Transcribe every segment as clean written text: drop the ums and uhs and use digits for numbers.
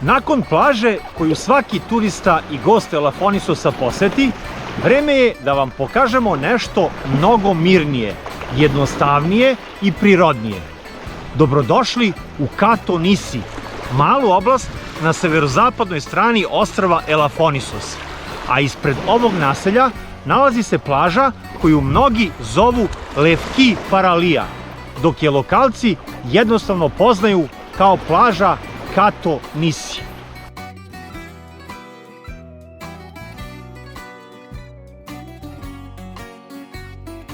Nakon plaže koju svaki turista i gost Elafonisosa poseti, vreme je da vam pokažemo nešto mnogo mirnije, jednostavnije i prirodnije. Dobrodošli u Kato Nisi, malu oblast na severozapadnoj strani ostrva Elafonisos. A ispred ovog naselja nalazi se plaža koju mnogi zovu Levki Paralija, dok je lokalci jednostavno poznaju kao plaža Kato Nisi.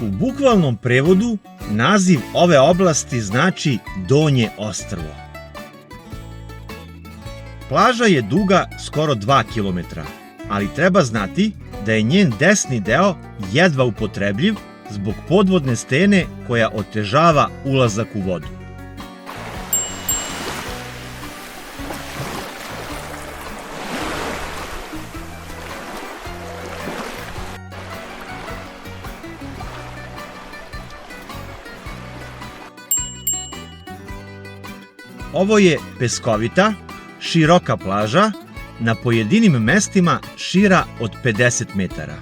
U bukvalnom prevodu naziv ove oblasti znači Donje ostrvo. Plaža je duga skoro 2 km, ali treba znati da je njen desni deo jedva upotrebljiv zbog podvodne stene koja otežava ulazak u vodu. Ovo je peskovita, široka plaža, na pojedinim mestima šira od 50 metara.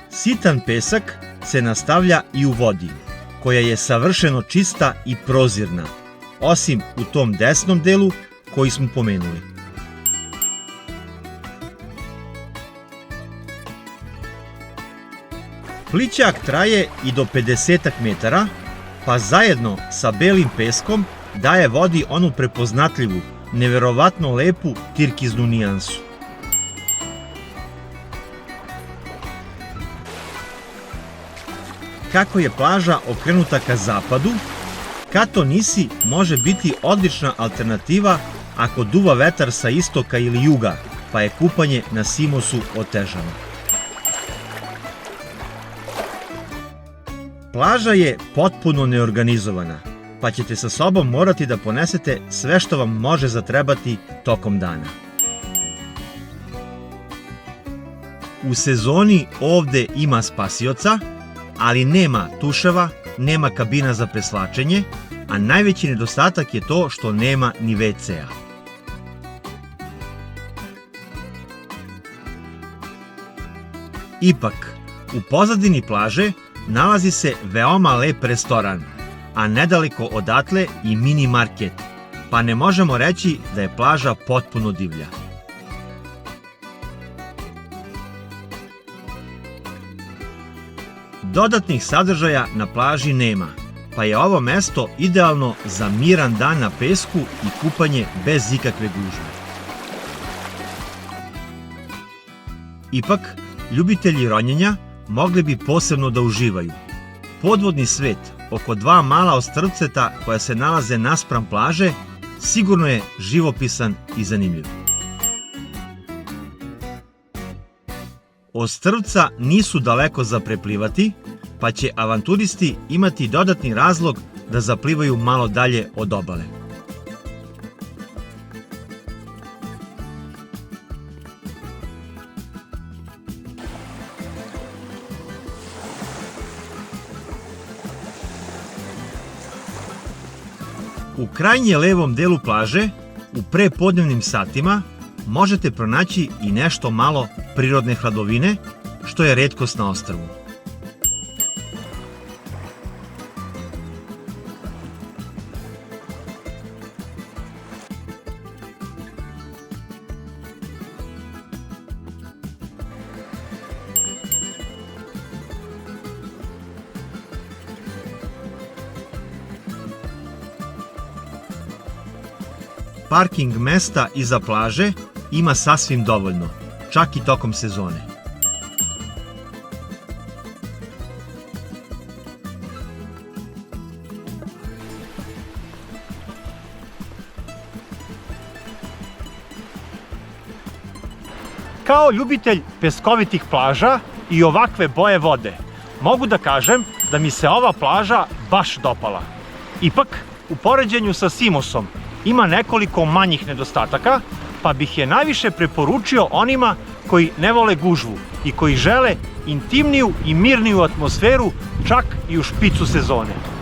Sitan pesak se nastavlja i u vodi, koja je savršeno čista i prozirna, osim u tom desnom delu koji smo pomenuli. Plićak traje i do 50 metara, pa zajedno sa belim peskom daje vodi onu prepoznatljivu, neverovatno lepu tirkiznu nijansu. Kako je plaža okrenuta ka zapadu, Kato Nisi može biti odlična alternativa ako duva vetar sa istoka ili juga, pa je kupanje na Simosu otežano. Plaža je potpuno neorganizovana, pa ćete sa sobom morati da ponesete sve što vam može zatrebati tokom dana. U sezoni ovde ima spasioca, ali nema tuševa, nema kabina za preslačenje, a najveći nedostatak je to što nema ni WC-a. Ipak, u pozadini plaže nalazi se veoma lep restoran, a nedaleko odatle i mini market, pa ne možemo reći da je plaža potpuno divlja. Dodatnih sadržaja na plaži nema, pa je ovo mesto idealno za miran dan na pesku i kupanje bez ikakve gužve. Ipak, ljubitelji ronjenja mogli bi posebno da uživaju. Podvodni svet oko dva mala ostrvceta koja se nalaze naspram plaže sigurno je živopisan i zanimljiv. Ostrvca nisu daleko za preplivati, pa će avanturisti imati dodatni razlog da zaplivaju malo dalje od obale. U krajnje levom delu plaže, u prepodnevnim satima, možete pronaći i nešto malo prirodne hladovine, što je retkost na ostrvu. Parking mesta iza plaže ima sasvim dovoljno, čak i tokom sezone. Kao ljubitelj peskovitih plaža i ovakve boje vode, mogu da kažem da mi se ova plaža baš dopala. Ipak, u poređenju sa Simosom, ima nekoliko manjih nedostataka, pa bih je najviše preporučio onima koji ne vole gužvu i koji žele intimniju i mirniju atmosferu čak i u špicu sezone.